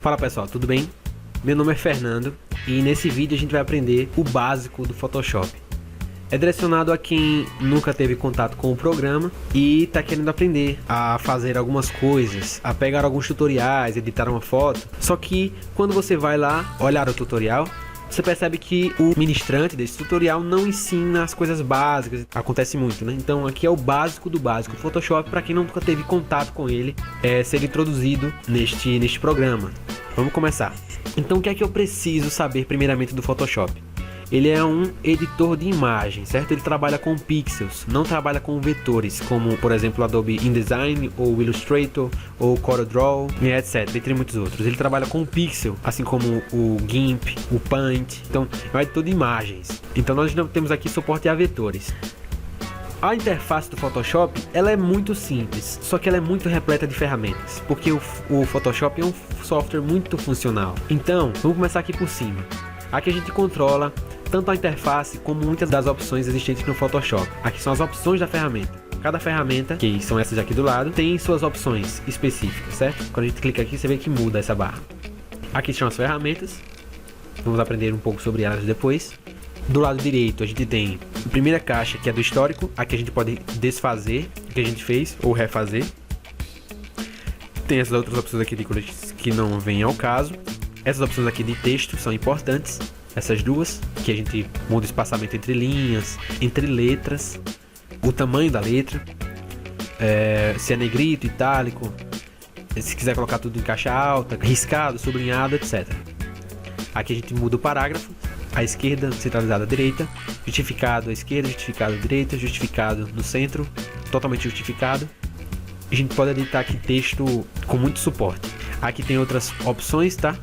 Fala pessoal, tudo bem? Meu nome é Fernando e nesse vídeo a gente vai aprender o básico do Photoshop. É direcionado a quem nunca teve contato com o programa e está querendo aprender a fazer algumas coisas, a pegar alguns tutoriais, editar uma foto. Só que quando você vai lá olhar o tutorial, você percebe que o ministrante desse tutorial não ensina as coisas básicas. Acontece muito, né? Então aqui é o básico do básico. O Photoshop, para quem nunca teve contato com ele, ser introduzido neste programa. Vamos começar. Então o que é que eu preciso saber primeiramente do Photoshop? Ele é um editor de imagem, certo? Ele trabalha com pixels, não trabalha com vetores, como por exemplo o Adobe InDesign, ou o Illustrator, ou o CorelDRAW, e etc, entre muitos outros. Ele trabalha com pixel, assim como o GIMP, o Paint. Então é um editor de imagens. Então nós não temos aqui suporte a vetores. A interface do Photoshop, ela é muito simples, só que ela é muito repleta de ferramentas, porque o Photoshop é um software muito funcional. Então, vamos começar aqui por cima. Aqui a gente controla tanto a interface como muitas das opções existentes no Photoshop. Aqui são as opções da ferramenta. Cada ferramenta, que são essas aqui do lado, tem suas opções específicas, certo? Quando a gente clica aqui, você vê que muda essa barra. Aqui são as ferramentas. Vamos aprender um pouco sobre elas depois. Do lado direito a gente tem a primeira caixa, que é do histórico. Aqui a gente pode desfazer o que a gente fez ou refazer. Tem essas outras opções aqui de cores que não vêm ao caso. Essas opções aqui de texto são importantes. Essas duas, que a gente muda o espaçamento entre linhas, entre letras, o tamanho da letra, se é negrito, itálico, se quiser colocar tudo em caixa alta, riscado, sublinhado, etc. Aqui a gente muda o parágrafo. À esquerda, centralizado à direita, justificado à esquerda, justificado à direita, justificado no centro, totalmente justificado. A gente pode editar aqui texto com muito suporte. Aqui tem outras opções, tá?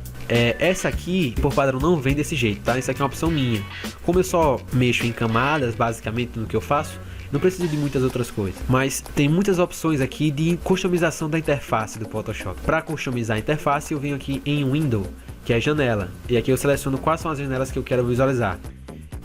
Essa aqui, por padrão, não vem desse jeito, tá? Essa aqui é uma opção minha. Como eu só mexo em camadas, basicamente, no que eu faço, não preciso de muitas outras coisas. Mas tem muitas opções aqui de customização da interface do Photoshop. Para customizar a interface, eu venho aqui em Window, que é janela, e aqui eu seleciono quais são as janelas que eu quero visualizar.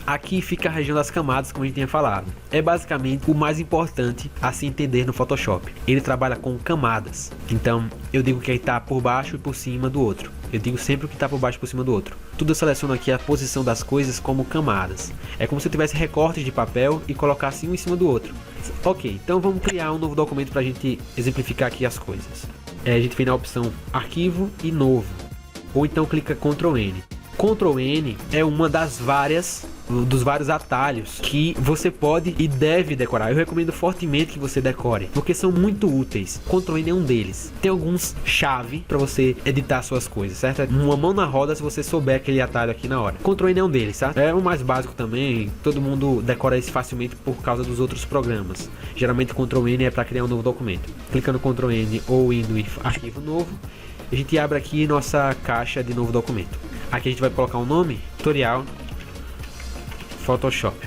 Aqui fica a região das camadas, como a gente tinha falado. É basicamente o mais importante a se entender no Photoshop. Ele trabalha com camadas. Então eu digo que está por baixo e por cima do outro. Eu digo sempre o que está por baixo e por cima do outro. Tudo eu seleciono aqui a posição das coisas como camadas. É como se eu tivesse recortes de papel e colocasse um em cima do outro. Ok, então vamos criar um novo documento para a gente exemplificar aqui as coisas. A gente vem na opção Arquivo e Novo. Ou então clica Ctrl N. Ctrl N é uma dos vários atalhos que você pode e deve decorar. Eu recomendo fortemente que você decore, porque são muito úteis. Ctrl N é um deles. Tem alguns chave para você editar suas coisas, certo? Uma mão na roda se você souber aquele atalho aqui na hora. Ctrl N é um deles, tá? É o mais básico também. Todo mundo decora esse facilmente por causa dos outros programas. Geralmente Ctrl N é para criar um novo documento. Clicando Ctrl N ou indo em Arquivo Novo, a gente abre aqui nossa caixa de novo documento. Aqui a gente vai colocar um nome, tutorial Photoshop.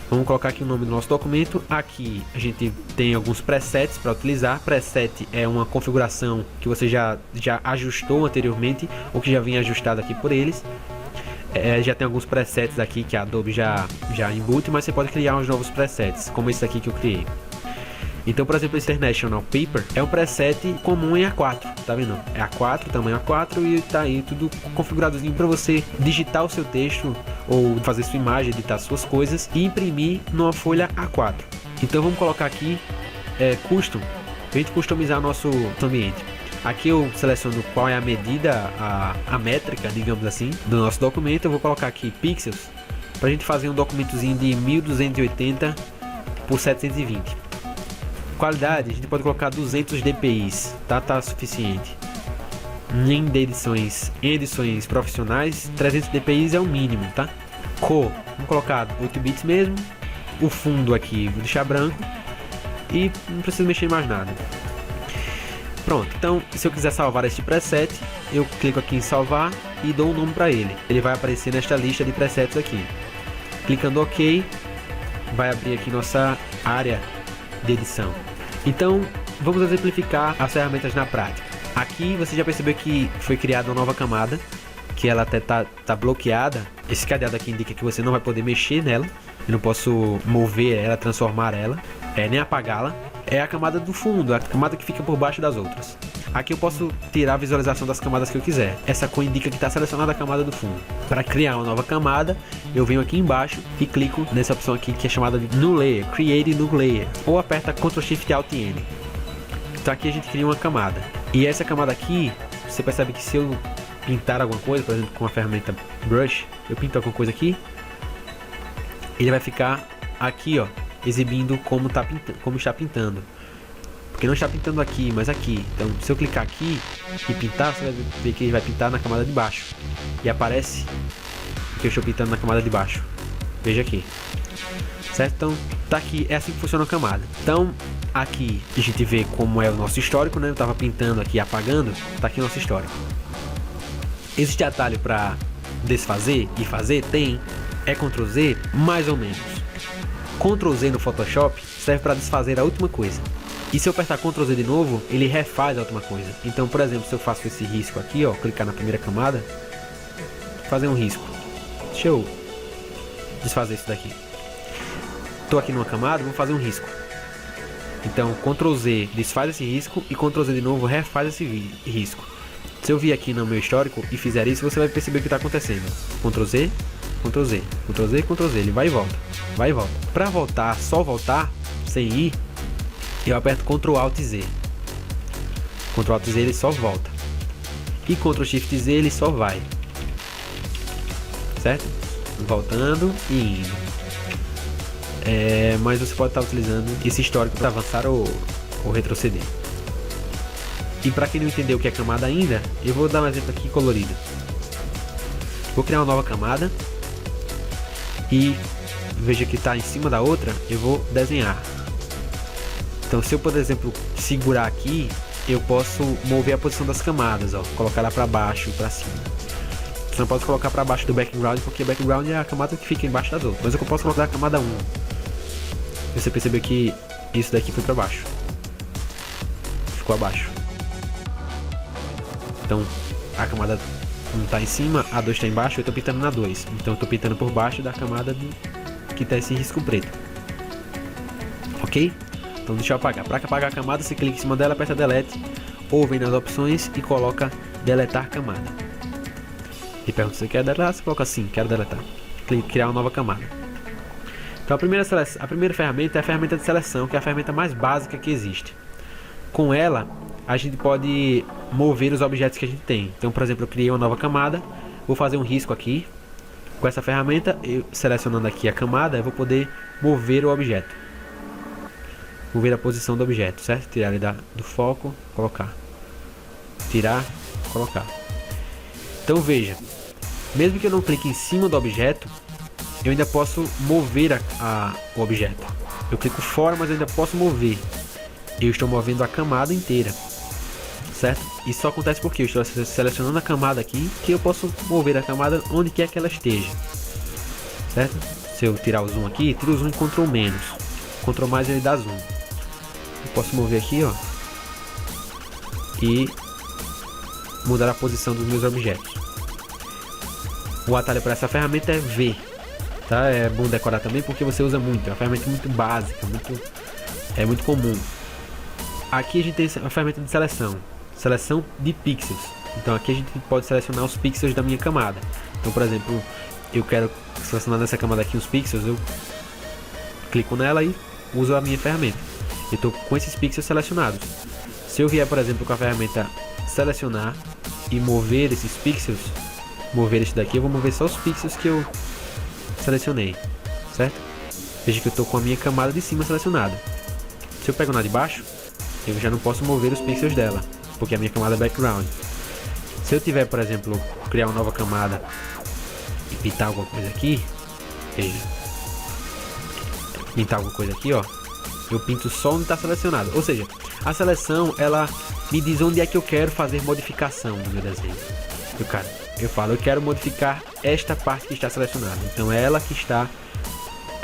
Vamos colocar aqui o nome do nosso documento. Aqui a gente tem alguns presets para utilizar. Preset é uma configuração que você já ajustou anteriormente, ou que já vinha ajustado aqui por eles. Já tem alguns presets aqui que a Adobe já embute, mas você pode criar uns novos presets, como esse aqui que eu criei. Então, por exemplo, esse International Paper é um preset comum em A4, tá vendo? É A4, tamanho A4, e tá aí tudo configuradozinho para você digitar o seu texto ou fazer sua imagem, editar suas coisas e imprimir numa folha A4. Então vamos colocar aqui Custom, pra gente customizar nosso ambiente. Aqui eu seleciono qual é a medida, a métrica, digamos assim, do nosso documento. Eu vou colocar aqui Pixels, pra gente fazer um documentozinho de 1280 por 720. Qualidade, a gente pode colocar 200 dpi, tá suficiente. Em edições profissionais, 300 dpi é o mínimo, tá? Cor, vamos colocar 8 bits mesmo. O fundo aqui vou deixar branco e não preciso mexer em mais nada. Pronto, então se eu quiser salvar este preset, eu clico aqui em salvar e dou um nome para ele. Ele vai aparecer nesta lista de presets aqui. Clicando OK, vai abrir aqui nossa área de edição. Então vamos exemplificar as ferramentas na prática. Aqui você já percebeu que foi criada uma nova camada, que ela até tá bloqueada. Esse cadeado aqui indica que você não vai poder mexer nela. Eu não posso mover ela, transformar ela, nem apagá-la. É a camada do fundo, a camada que fica por baixo das outras. Aqui eu posso tirar a visualização das camadas que eu quiser. Essa cor indica que está selecionada a camada do fundo. Para criar uma nova camada, eu venho aqui embaixo e clico nessa opção aqui que é chamada de New Layer, Create New Layer, ou aperta Ctrl Shift Alt N. Então aqui a gente cria uma camada. E essa camada aqui, você percebe que se eu pintar alguma coisa, por exemplo, com a ferramenta Brush, eu pinto alguma coisa aqui, ele vai ficar aqui, ó, exibindo como está pintando. Porque não está pintando aqui, mas aqui. Então, se eu clicar aqui e pintar, você vai ver que ele vai pintar na camada de baixo. E aparece que eu estou pintando na camada de baixo. Veja aqui. Certo? Então, tá aqui. É assim que funciona a camada. Então, aqui a gente vê como é o nosso histórico, né? Eu estava pintando aqui, apagando. Tá aqui o nosso histórico. Existe atalho para desfazer e fazer? Tem. É Ctrl Z? Mais ou menos. Ctrl Z no Photoshop serve para desfazer a última coisa. E se eu apertar Ctrl Z de novo, ele refaz a última coisa. Então, por exemplo, se eu faço esse risco aqui, ó, clicar na primeira camada, fazer um risco. Deixa eu desfazer isso daqui. Tô aqui numa camada, vou fazer um risco. Então, Ctrl Z desfaz esse risco e Ctrl Z de novo refaz esse risco. Se eu vir aqui no meu histórico e fizer isso, você vai perceber o que está acontecendo. Ctrl Z, Ctrl Z, Ctrl Z, Ctrl Z, ele vai e volta, vai e volta. Para voltar, só voltar, sem ir, eu aperto Ctrl Alt Z. Ctrl Alt Z ele só volta. E Ctrl Shift Z ele só vai. Certo? Voltando e indo. Mas você pode estar utilizando esse histórico para avançar ou retroceder. E para quem não entendeu o que é camada ainda, eu vou dar um exemplo aqui colorido. Vou criar uma nova camada. E veja que está em cima da outra, eu vou desenhar. Então, se eu, por exemplo, segurar aqui, eu posso mover a posição das camadas, ó, colocar ela para baixo, para cima. Você não pode colocar para baixo do background, porque o background é a camada que fica embaixo das outras. Mas eu posso colocar a camada 1. Você percebeu que isso daqui foi para baixo. Ficou abaixo. Então, a camada 1 está em cima, a 2 está embaixo, eu estou pintando na 2. Então, eu estou pintando por baixo da camada que está esse risco preto. Ok? Então deixa eu apagar. Para apagar a camada, você clica em cima dela, aperta Delete, ou vem nas opções e coloca Deletar camada. E pergunta se você quer deletar, você coloca sim, quero deletar. Clique criar uma nova camada. Então a primeira ferramenta é a ferramenta de seleção, que é a ferramenta mais básica que existe. Com ela, a gente pode mover os objetos que a gente tem. Então, por exemplo, eu criei uma nova camada, vou fazer um risco aqui. Com essa ferramenta, eu selecionando aqui a camada, eu vou poder mover o objeto. Mover a posição do objeto, certo? Tirar ele do foco, colocar. Tirar, colocar. Então veja, mesmo que eu não clique em cima do objeto, eu ainda posso mover o objeto. Eu clico fora, mas eu ainda posso mover. Eu estou movendo a camada inteira, certo? Isso só acontece porque eu estou selecionando a camada aqui, que eu posso mover a camada onde quer que ela esteja, certo? Se eu tirar o zoom aqui, tiro o zoom em Ctrl menos. Ctrl mais ele dá zoom. Eu posso mover aqui, ó, e mudar a posição dos meus objetos. O atalho para essa ferramenta é V, tá? É bom decorar também porque você usa muito. É uma ferramenta muito básica, muito comum. Aqui a gente tem a ferramenta de seleção de pixels. Então aqui a gente pode selecionar os pixels da minha camada. Então, por exemplo, eu quero selecionar nessa camada aqui os pixels, eu clico nela e uso a minha ferramenta. Eu estou com esses pixels selecionados. Se eu vier, por exemplo, com a ferramenta selecionar e mover esses pixels, mover esse daqui, eu vou mover só os pixels que eu selecionei, certo? Veja que eu estou com a minha camada de cima selecionada. Se eu pego na de baixo, eu já não posso mover os pixels dela, porque a minha camada é background. Se eu tiver, por exemplo, criar uma nova camada e pintar alguma coisa aqui, veja, pintar alguma coisa aqui, ó, eu pinto só onde está selecionado. Ou seja, a seleção, ela me diz onde é que eu quero fazer modificação no meu desenho. Eu quero modificar esta parte que está selecionada. Então é ela que está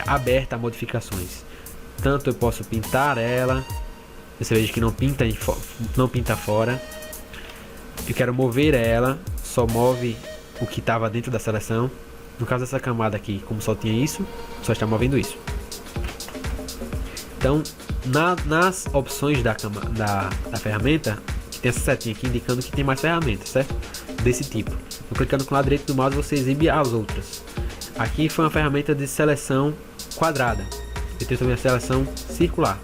aberta a modificações. Tanto eu posso pintar ela, você veja que não pinta fora. Eu quero mover ela, só move o que estava dentro da seleção. No caso dessa camada aqui, como só tinha isso, só está movendo isso. Então, nas opções da ferramenta, tem essa setinha aqui indicando que tem mais ferramentas, certo? Desse tipo. Então, clicando com o lado direito do mouse, você exibe as outras. Aqui foi uma ferramenta de seleção quadrada. Eu tenho também a seleção circular.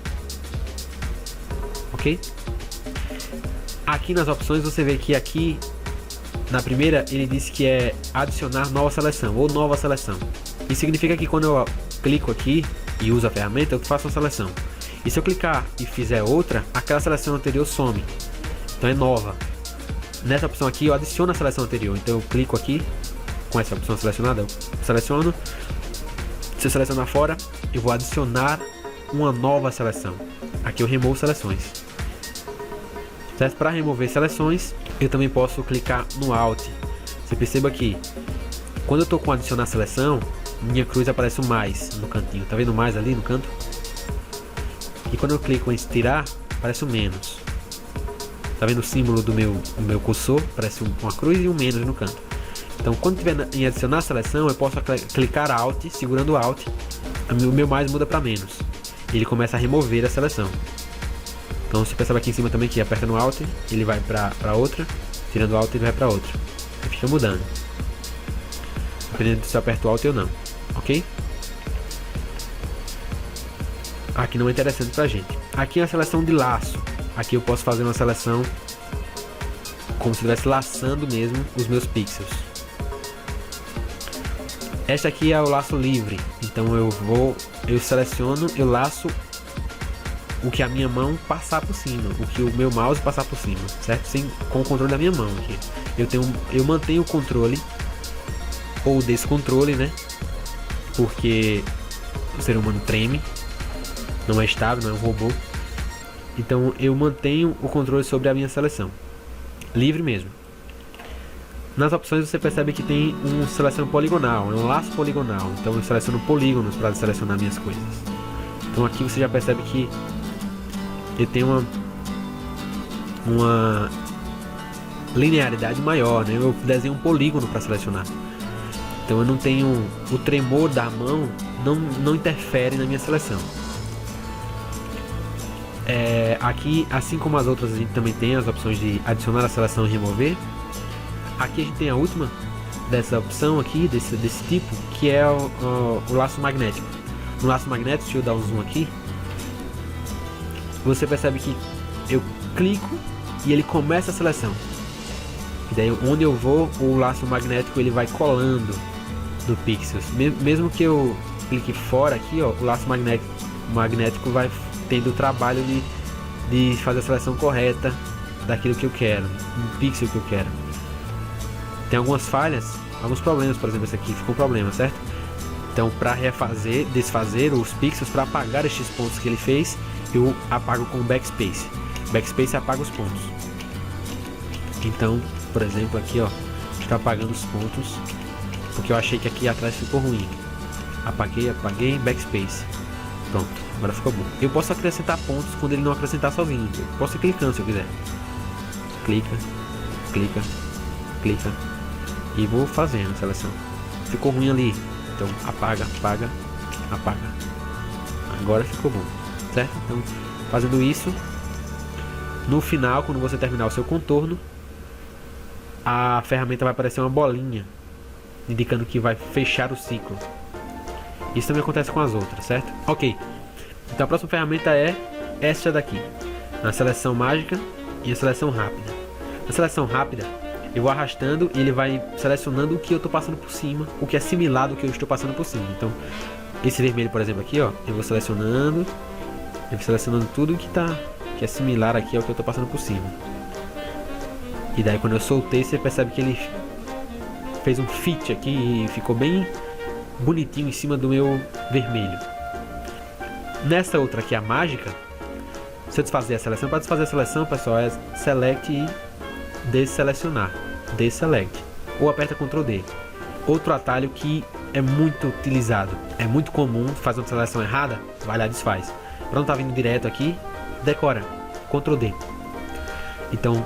Ok? Aqui nas opções você vê que aqui na primeira ele disse que é adicionar nova seleção ou nova seleção. Isso significa que quando eu clico aqui e uso a ferramenta, eu faço uma seleção. E se eu clicar e fizer outra, aquela seleção anterior some. Então é nova. Nessa opção aqui eu adiciono a seleção anterior. Então eu clico aqui com essa opção selecionada, eu seleciono. Se eu selecionar fora, eu vou adicionar uma nova seleção. Aqui eu removo seleções. Certo? Para remover seleções, eu também posso clicar no Alt. Você perceba que quando eu estou com adicionar seleção, minha cruz aparece o mais no cantinho. Tá vendo mais ali no canto? E quando eu clico em tirar, aparece o menos. Tá vendo o símbolo do meu cursor? Aparece uma cruz e um menos no canto. Então quando tiver em adicionar seleção, eu posso clicar Alt, segurando o Alt, o meu mais muda para menos. Ele começa a remover a seleção. Então você percebe aqui em cima também que aperta no Alt, ele vai para outra, tirando o Alt ele vai para outra. Ele fica mudando, dependendo se eu aperto o Alt ou não, ok? Aqui não é interessante pra gente. Aqui é a seleção de laço. Aqui eu posso fazer uma seleção como se estivesse laçando mesmo os meus pixels. Esta aqui é o laço livre. Então eu seleciono, eu laço o que a minha mão passar por cima, o que o meu mouse passar por cima, certo? Com o controle da minha mão aqui. Eu mantenho o controle ou descontrole, né? Porque o ser humano treme, não é estável, não é um robô. Então eu mantenho o controle sobre a minha seleção, livre mesmo. Nas opções você percebe que tem uma seleção poligonal, é um laço poligonal. Então eu seleciono polígonos para selecionar minhas coisas. Então aqui você já percebe que eu tenho uma linearidade maior, né? Eu desenho um polígono para selecionar. Então eu não tenho o tremor da mão, não interfere na minha seleção. Aqui, assim como as outras, a gente também tem as opções de adicionar a seleção e remover. Aqui a gente tem a última dessa opção aqui, desse tipo, que é o laço magnético. No laço magnético, deixa eu dar um zoom aqui. Você percebe que eu clico e ele começa a seleção. E daí onde eu vou, o laço magnético ele vai colando no pixels. Mesmo que eu clique fora aqui, ó, o laço magnético vai tendo o trabalho de fazer a seleção correta daquilo que eu quero, um pixel que eu quero. Tem algumas falhas, alguns problemas, por exemplo esse aqui ficou um problema, certo? Então para desfazer os pixels, para apagar estes pontos que ele fez, eu apago com o backspace. Backspace apaga os pontos. Então, por exemplo aqui, ó, está apagando os pontos porque eu achei que aqui atrás ficou ruim. Apaguei, backspace. Pronto, agora ficou bom. Eu posso acrescentar pontos quando ele não acrescentar sozinho. Eu posso ir clicando se eu quiser. Clica e vou fazendo a seleção. Ficou ruim ali, então apaga. Agora ficou bom, certo? Então fazendo isso, no final, quando você terminar o seu contorno, a ferramenta vai aparecer uma bolinha indicando que vai fechar o ciclo. Isso também acontece com as outras, certo? Ok, então a próxima ferramenta é esta daqui, na seleção mágica e a seleção rápida. Na seleção rápida, eu vou arrastando e ele vai selecionando o que eu estou passando por cima, o que é similar do que eu estou passando por cima. Então, esse vermelho, por exemplo, aqui, ó, eu vou selecionando tudo que é similar aqui ao que eu estou passando por cima. E daí, quando eu soltei, você percebe que ele fez um fit aqui e ficou bem bonitinho em cima do meu vermelho. Nessa outra aqui, a mágica, se eu desfazer a seleção, para desfazer a seleção, pessoal, é select e desselecionar, deselect, ou aperta Ctrl D. Outro atalho que é muito utilizado, é muito comum fazer uma seleção errada, vai lá e desfaz. Para não estar vindo direto aqui, decora, Ctrl D. Então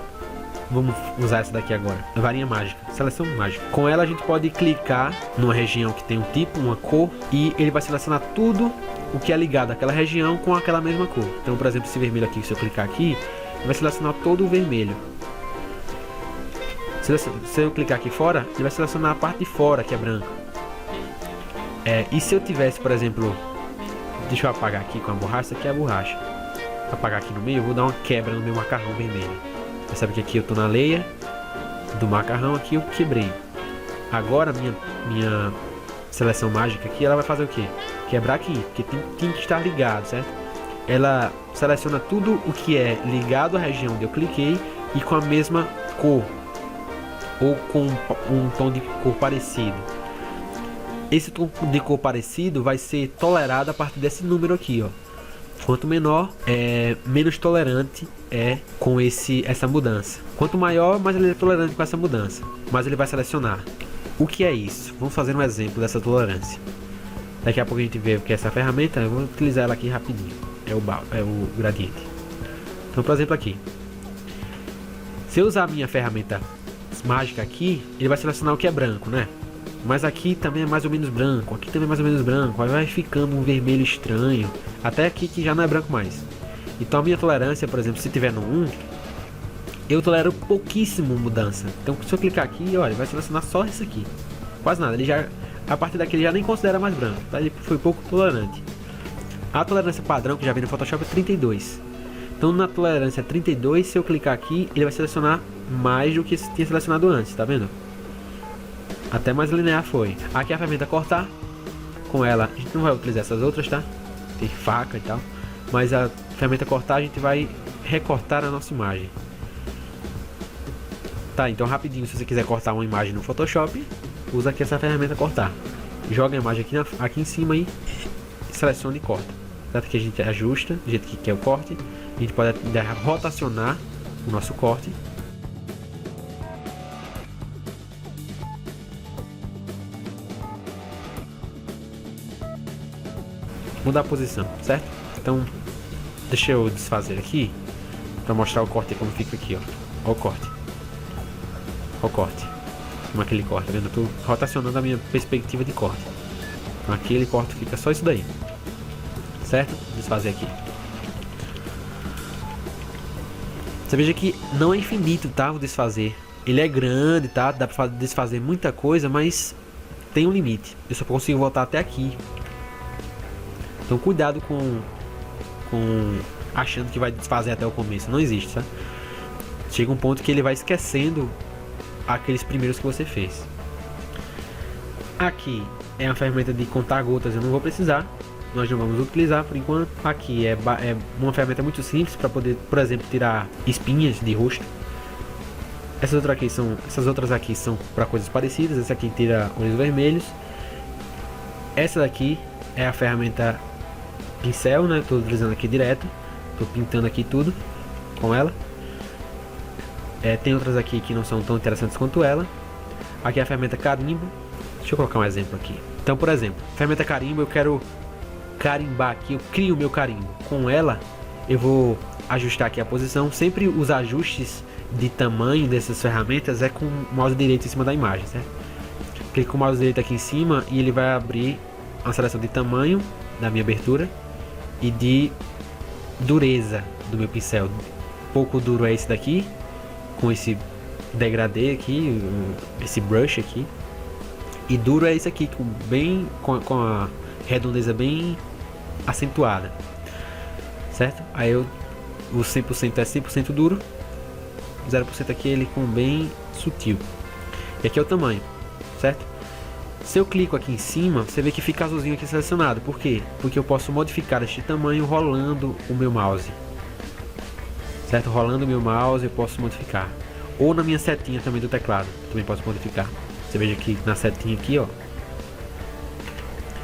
vamos usar essa daqui agora, varinha mágica, seleção mágica. Com ela a gente pode clicar numa região que tem um tipo, uma cor, e ele vai selecionar tudo o que é ligado àquela região com aquela mesma cor. Então, por exemplo, esse vermelho aqui, se eu clicar aqui, vai selecionar todo o vermelho. Se eu clicar aqui fora, ele vai selecionar a parte de fora, que é branca. E se eu tivesse, por exemplo, deixa eu apagar aqui com a borracha, essa aqui é a borracha. Vou apagar aqui no meio, eu vou dar uma quebra no meu macarrão vermelho. Você sabe que aqui eu tô na leia do macarrão, aqui eu quebrei. Agora minha seleção mágica aqui, ela vai fazer o que? Quebrar aqui, porque tem que estar ligado, certo? Ela seleciona tudo o que é ligado à região onde eu cliquei e com a mesma cor, ou com um tom de cor parecido. Esse tom de cor parecido vai ser tolerado a partir desse número aqui, ó. Quanto menor, menos tolerante é com essa mudança. Quanto maior, mais ele é tolerante com essa mudança. Mas ele vai selecionar. O que é isso? Vamos fazer um exemplo dessa tolerância. Daqui a pouco a gente vê o que é essa ferramenta. Eu vou utilizar ela aqui rapidinho. É o gradiente. Então, por exemplo, aqui. Se eu usar a minha ferramenta mágica aqui, ele vai selecionar o que é branco, né? Mas aqui também é mais ou menos branco. Aqui também é mais ou menos branco. Aí vai ficando um vermelho estranho. Até aqui que já não é branco mais. Então a minha tolerância, por exemplo, se tiver no 1, eu tolero pouquíssimo mudança. Então se eu clicar aqui, olha, vai selecionar só isso aqui. Quase nada. Ele já, a partir daqui ele já nem considera mais branco. Tá? Ele foi pouco tolerante. A tolerância padrão que já vem no Photoshop é 32. Então na tolerância 32, se eu clicar aqui, ele vai selecionar mais do que tinha selecionado antes. Tá vendo? Até mais linear foi. Aqui a ferramenta cortar. Com ela, a gente não vai utilizar essas outras, tá? Tem faca e tal. Mas a ferramenta cortar, a gente vai recortar a nossa imagem. Tá, então rapidinho, se você quiser cortar uma imagem no Photoshop, usa aqui essa ferramenta cortar. Joga a imagem aqui em cima e seleciona e corta. Certo que a gente ajusta do jeito que quer o corte. A gente pode rotacionar o nosso corte. Mudar a posição, certo? Então, deixa eu desfazer aqui para mostrar o corte como fica aqui, ó. Ó o corte. Ó o corte. Como é que ele corta, tá vendo? Eu tô rotacionando a minha perspectiva de corte. Então aqui ele corta, fica só isso daí. Certo? Desfazer aqui. Você veja que não é infinito, tá? O desfazer. Ele é grande, tá? Dá pra desfazer muita coisa, mas tem um limite. Eu só consigo voltar até aqui. Então cuidado com achando que vai desfazer até o começo. Não existe, tá? Chega um ponto que ele vai esquecendo aqueles primeiros que você fez. Aqui é uma ferramenta de contar gotas, eu não vou precisar. Nós não vamos utilizar por enquanto. Aqui é uma ferramenta muito simples para poder, por exemplo, tirar espinhas de rosto. Essas outras aqui são para coisas parecidas. Essa aqui tira olhos vermelhos. Essa daqui é a ferramenta pincel, né? Estou utilizando aqui direto. Estou pintando aqui tudo com ela. Tem outras aqui que não são tão interessantes quanto ela. Aqui é a ferramenta carimbo. Deixa eu colocar um exemplo aqui. Então, por exemplo, ferramenta carimbo, eu quero carimbar aqui, eu crio o meu carimbo. Com ela, eu vou ajustar aqui a posição. Sempre os ajustes de tamanho dessas ferramentas é com o mouse direito em cima da imagem, certo? Clico com o mouse direito aqui em cima e ele vai abrir uma seleção de tamanho da minha abertura e de dureza do meu pincel. Pouco duro é esse daqui, com esse degradê aqui, esse brush aqui, e duro é esse aqui, com a redondeza bem acentuada, certo? Aí o 100% é 100% duro, 0% aqui ele com bem sutil, e aqui é o tamanho, certo? Se eu clico aqui em cima, você vê que fica azulzinho aqui selecionado. Por quê? Porque eu posso modificar este tamanho rolando o meu mouse. Certo? Rolando o meu mouse eu posso modificar. Ou na minha setinha também do teclado, também posso modificar. Você veja aqui na setinha aqui, ó.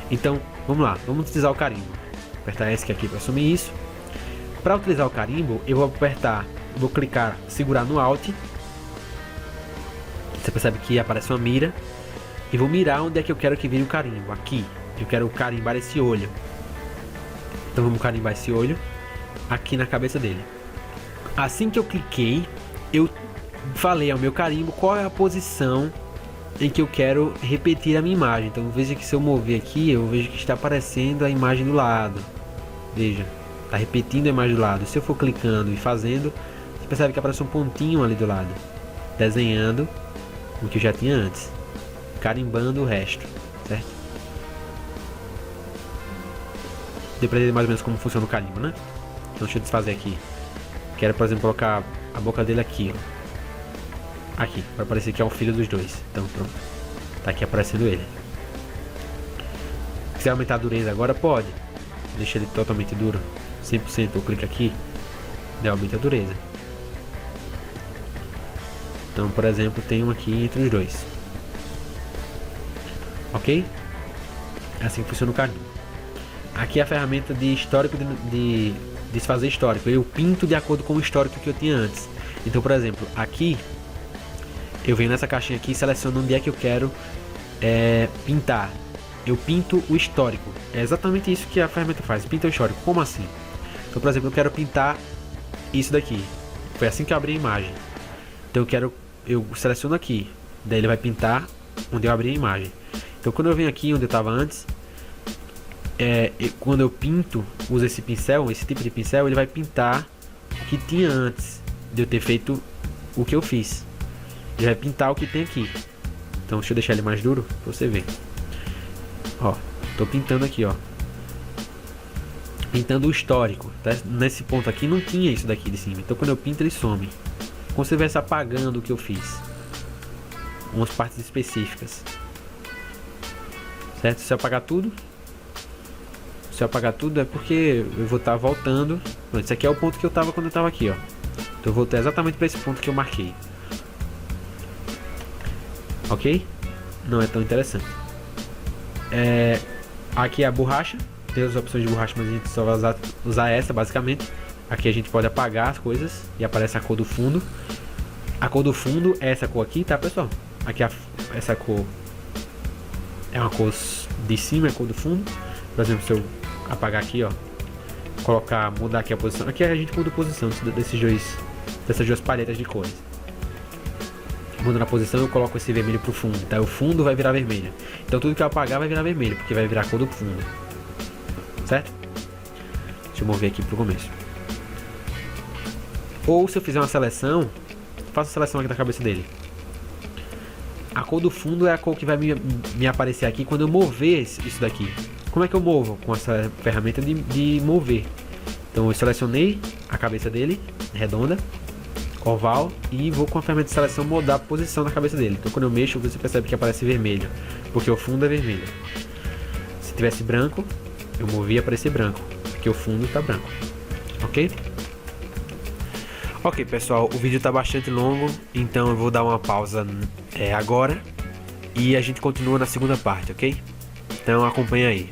Então, vamos lá. Vamos utilizar o carimbo. Apertar ESC aqui para assumir isso. Para utilizar o carimbo, eu vou clicar, segurar no Alt. Você percebe que aparece uma mira. E vou mirar onde é que eu quero que vire o carimbo. Aqui, eu quero carimbar esse olho. Então vamos carimbar esse olho aqui na cabeça dele. Assim que eu cliquei, eu falei ao meu carimbo qual é a posição em que eu quero repetir a minha imagem. Então veja que se eu mover aqui, eu vejo que está aparecendo a imagem do lado. Veja, está repetindo a imagem do lado. Se eu for clicando e fazendo, percebe que aparece um pontinho ali do lado, desenhando o que eu já tinha antes, carimbando o resto, certo? Deu pra entender mais ou menos como funciona o carimbo, né? Então deixa eu desfazer aqui. Quero, por exemplo, colocar a boca dele aqui, ó. Aqui, vai parecer que é o filho dos dois. Então pronto, tá aqui aparecendo ele. Se quiser aumentar a dureza agora, pode. Deixa ele totalmente duro, 100%, eu clico aqui, daí aumenta a dureza. Então, por exemplo, tem um aqui entre os dois. Ok? É assim que funciona o carimbo. Aqui é a ferramenta de histórico, de desfazer histórico. Eu pinto de acordo com o histórico que eu tinha antes. Então, por exemplo, aqui eu venho nessa caixinha aqui e seleciono onde é que eu quero pintar. Eu pinto o histórico. É exatamente isso que a ferramenta faz, pinta o histórico. Como assim? Então, por exemplo, eu quero pintar isso daqui. Foi assim que eu abri a imagem. Então eu seleciono aqui, daí ele vai pintar onde eu abri a imagem. Então quando eu venho aqui onde eu estava antes, quando eu pinto, uso esse pincel, esse tipo de pincel, ele vai pintar o que tinha antes de eu ter feito o que eu fiz. Ele vai pintar o que tem aqui. Então deixa eu deixar ele mais duro pra você ver. Ó, tô pintando aqui, ó. Pintando o histórico, tá? Nesse ponto aqui não tinha isso daqui de cima. Então quando eu pinto ele some. Como se eu estivesse apagando o que eu fiz. Umas partes específicas. Certo? Se eu apagar tudo. Se eu apagar tudo é porque eu vou estar voltando. Esse aqui é o ponto que eu estava quando eu estava aqui, ó. Então eu voltei exatamente para esse ponto que eu marquei. Ok? Não é tão interessante. Aqui é a borracha. Tem as opções de borracha, mas a gente só vai usar essa basicamente. Aqui a gente pode apagar as coisas e aparece a cor do fundo. A cor do fundo é essa cor aqui, tá, pessoal? Aqui essa cor é uma cor de cima, é a cor do fundo. Por exemplo, se eu apagar aqui, ó, mudar aqui a posição. Aqui a gente muda a posição dessas duas paletas de cores. Mudando a posição, eu coloco esse vermelho pro fundo, tá? O fundo vai virar vermelho. Então tudo que eu apagar vai virar vermelho, porque vai virar a cor do fundo. Certo? Deixa eu mover aqui pro começo. Ou se eu fizer uma seleção, faço a seleção aqui da cabeça dele. A cor do fundo é a cor que vai me aparecer aqui quando eu mover isso daqui. Como é que eu movo? Com essa ferramenta de mover. Então eu selecionei a cabeça dele, redonda, oval, e vou com a ferramenta de seleção mudar a posição da cabeça dele. Então quando eu mexo, você percebe que aparece vermelho, porque o fundo é vermelho. Se tivesse branco, eu movia para esse branco, porque o fundo está branco. Ok? Ok, pessoal, o vídeo está bastante longo, então eu vou dar uma pausa agora e a gente continua na segunda parte, ok? Então acompanha aí.